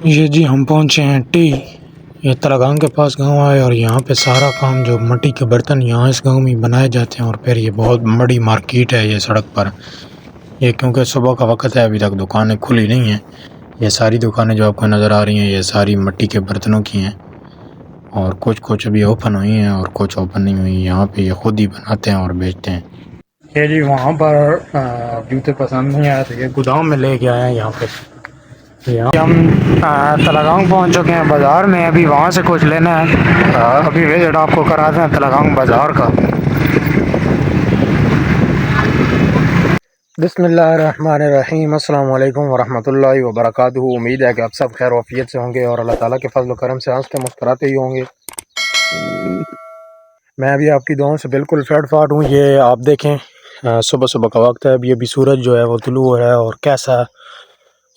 ये जी हम पहुँचे हैं टी। ये तलागांग के पास गांव है और यहाँ पे सारा काम जो मिट्टी के बर्तन यहाँ इस गांव में बनाए जाते हैं। और फिर ये बहुत बड़ी मार्केट है ये सड़क पर। ये क्योंकि सुबह का वक्त है, अभी तक दुकानें खुली नहीं हैं। ये सारी दुकानें जो आपको नज़र आ रही हैं ये सारी मिट्टी के बर्तनों की हैं और कुछ कुछ अभी ओपन हुई हैं और कुछ ओपन नहीं हुई। यहाँ पे ये खुद ही बनाते हैं और बेचते हैं। ये जी वहाँ पर जूते पसंद नहीं आए तो ये गोदाम में ले के आए हैं। यहाँ पे हम तलागांव पहुँच चुके हैं बाज़ार में। अभी वहाँ से कुछ लेना है। अभी विजिट आपको कराते हैं तलागांव बाज़ार का। बिस्मिल्लाहिर्रहमानिर्रहीम, अस्सलाम वालेकुम वरहमतुल्लाहि वबरकातुहू। उम्मीद है कि आप सब खैर वफ़ियत से होंगे और अल्लाह ताला के फजल करम से हंसते मुस्कुराते ही होंगे। मैं अभी आपकी दुआओं से बिल्कुल फिट फाट हूँ। ये आप देखें, सुबह सुबह का वक्त है। अभी अभी सूरज जो है वो तुलू हो रहा है और कैसा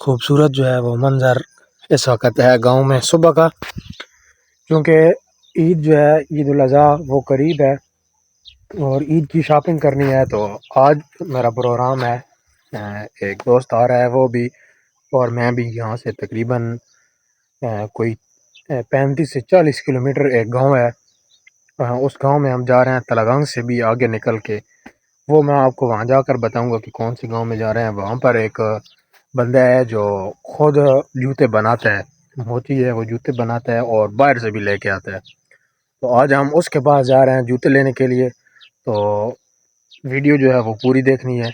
खूबसूरत जो है वो मंज़र इस वक्त है गांव में सुबह का। क्योंकि ईद जो है, ईद उल अज़हा वो करीब है और ईद की शॉपिंग करनी है। तो आज मेरा प्रोग्राम है, एक दोस्त आ रहा है वो भी, और मैं भी। यहाँ से तकरीबन कोई 35 से 40 किलोमीटर एक गांव है। उस गांव में हम जा रहे हैं तलागांग से भी आगे निकल के। वो मैं आपको वहाँ जाकर बताऊंगा कि कौन सी गांव में जा रहे हैं। वहाँ पर एक बंदा है जो खुद जूते बनाता है, मोची है, वो जूते बनाता है और बाहर से भी लेके आता है। तो आज हम उसके पास जा रहे हैं जूते लेने के लिए। तो वीडियो जो है वो पूरी देखनी है,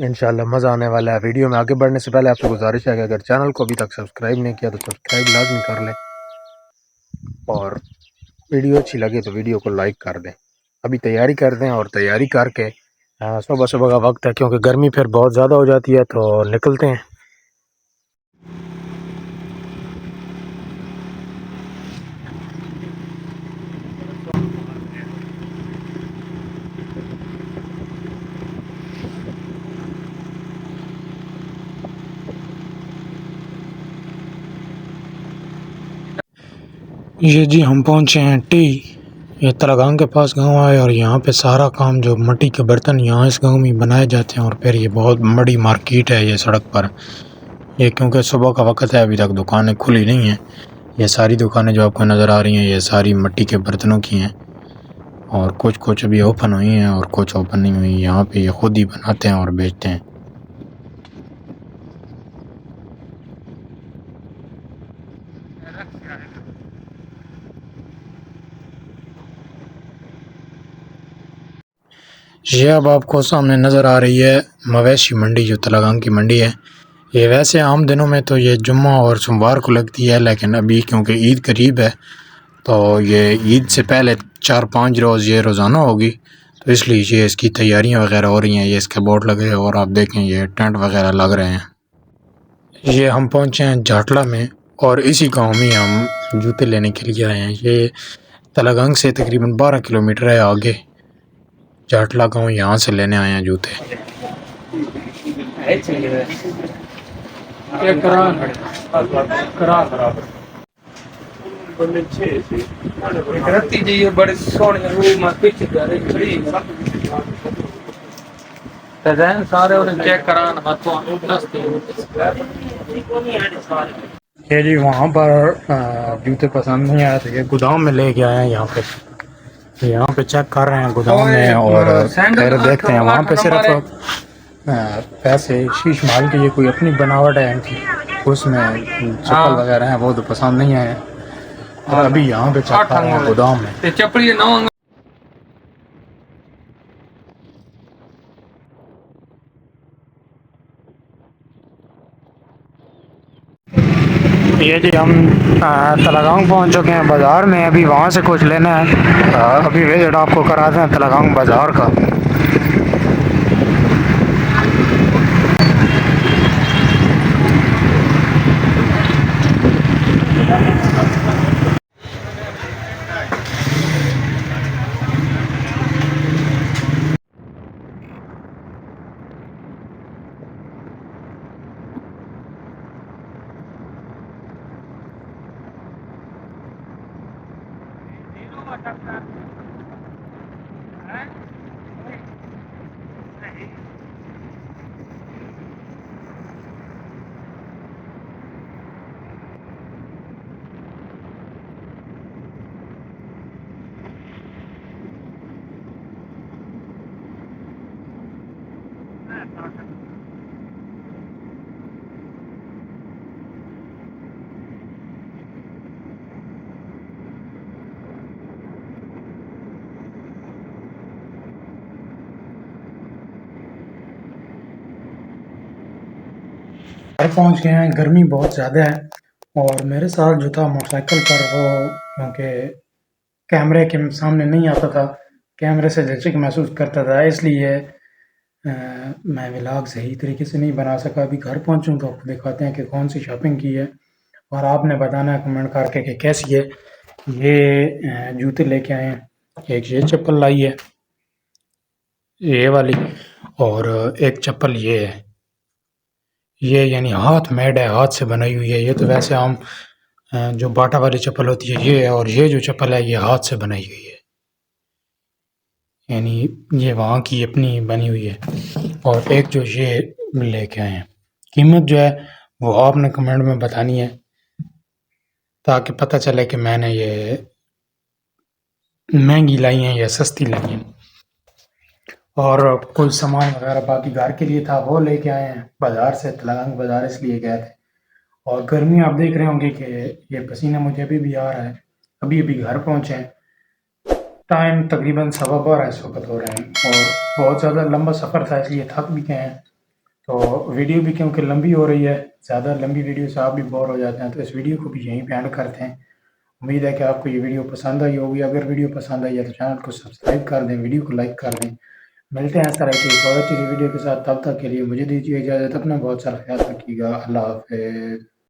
इंशाल्लाह मज़ा आने वाला है। वीडियो में आगे बढ़ने से पहले आपसे गुजारिश है कि अगर चैनल को अभी तक सब्सक्राइब नहीं किया तो सब्सक्राइब लाजमी कर लें और वीडियो अच्छी लगे तो वीडियो को लाइक कर दें। अभी तैयारी कर दें और तैयारी करके सुबह सुबह का वक्त है क्योंकि गर्मी फिर बहुत ज़्यादा हो जाती है, तो निकलते हैं। ये जी हम पहुँचे हैं टी। ये तलागांग के पास गांव है और यहाँ पे सारा काम जो मिट्टी के बर्तन यहाँ इस गांव में बनाए जाते हैं। और फिर ये बहुत बड़ी मार्केट है ये सड़क पर। ये क्योंकि सुबह का वक्त है, अभी तक दुकानें खुली नहीं हैं। ये सारी दुकानें जो आपको नज़र आ रही हैं ये सारी मिट्टी के बर्तनों की हैं और कुछ कुछ अभी ओपन हुई हैं और कुछ ओपन नहीं हुई। यहाँ पे ये खुद ही बनाते हैं और बेचते हैं। ये अब आपको सामने नज़र आ रही है मवेशी मंडी, जो तलागांग की मंडी है। ये वैसे आम दिनों में तो ये जुम्मा और सोमवार को लगती है, लेकिन अभी क्योंकि ईद करीब है तो ये ईद से पहले 4-5 रोज़ ये रोज़ाना होगी, तो इसलिए ये इसकी तैयारियां वगैरह हो रही हैं। ये इसके बोर्ड लगे हैं और आप देखें ये टेंट वगैरह लग रहे हैं। ये हम पहुंचे हैं जाटला में और इसी गांव में हम जूते लेने के लिए आए हैं। ये तलागांग से तकरीबन 12 किलोमीटर है आगे जाटला गांव, यहाँ से लेने आए हैं जूते। बड़े सारे चेक करान ये जी वहाँ पर जूते पसंद नहीं आए तो ये गोदाम में ले के आए हैं। यहाँ पे चेक कर रहे हैं गोदाम में और फिर देखते हैं। वहाँ पे सिर्फ पैसे शीश माल की ये कोई अपनी बनावट है इनकी, उसमें चप्पल वगैरह हैं वो तो पसंद नहीं आए। और अभी यहाँ पे चेक कर रहे हैं गोदाम में। चपड़ी न ये जी हम तलागांव पहुँच चुके हैं बाज़ार में। अभी वहाँ से कुछ लेना है। अभी विजिट आपको कराते हैं तलागांव बाज़ार का। घर पहुंच गए हैं। गर्मी बहुत ज़्यादा है और मेरे साथ जो था मोटरसाइकिल पर वो, क्योंकि कैमरे के सामने नहीं आता था, कैमरे से झिझक महसूस करता था, इसलिए मैं व्लॉग सही तरीके से नहीं बना सका। अभी घर पहुंचूं तो आपको दिखाते हैं कि कौन सी शॉपिंग की है और आपने बताना है कमेंट करके कि कैसी है। ये जूते लेके आए हैं, एक ये चप्पल लाई है ये वाली, और एक चप्पल ये है, ये यानी हाथ मेड है, हाथ से बनाई हुई है। ये तो वैसे आम जो बाटा वाली चप्पल होती है ये है, और ये जो चप्पल है ये हाथ से बनाई हुई है, यानी ये वहाँ की अपनी बनी हुई है। और एक जो ये लेके आए हैं, कीमत जो है वो आपने कमेंट में बतानी है ताकि पता चले कि मैंने ये महंगी लाई हैं या सस्ती लाई हैं। और कोई सामान वगैरह बाकी घर के लिए था वो लेके आए हैं बाज़ार से, तलंग बाज़ार इसलिए गए थे। और गर्मी आप देख रहे होंगे कि ये पसीना मुझे अभी भी आ रहा है। अभी अभी घर पहुँचे हैं, टाइम तकरीबन 12:15 इस वक्त हो रहे हैं और बहुत ज़्यादा लंबा सफ़र था इसलिए थक भी गए हैं। तो वीडियो भी क्योंकि लंबी हो रही है, ज़्यादा लंबी वीडियो से आप भी बोर हो जाते हैं, तो इस वीडियो को भी यहीं पे एंड करते हैं। उम्मीद है कि आपको ये वीडियो पसंद आई होगी। अगर वीडियो पसंद आई है तो चैनल को सब्सक्राइब कर दें, वीडियो को लाइक कर दें। मिलते हैं इस तरह की एक और अच्छी सी वीडियो के साथ, तब तक के लिए मुझे दीजिए इजाज़त। अपना बहुत सारा ख्याल रखिएगा। अल्लाह हाफ़िज़।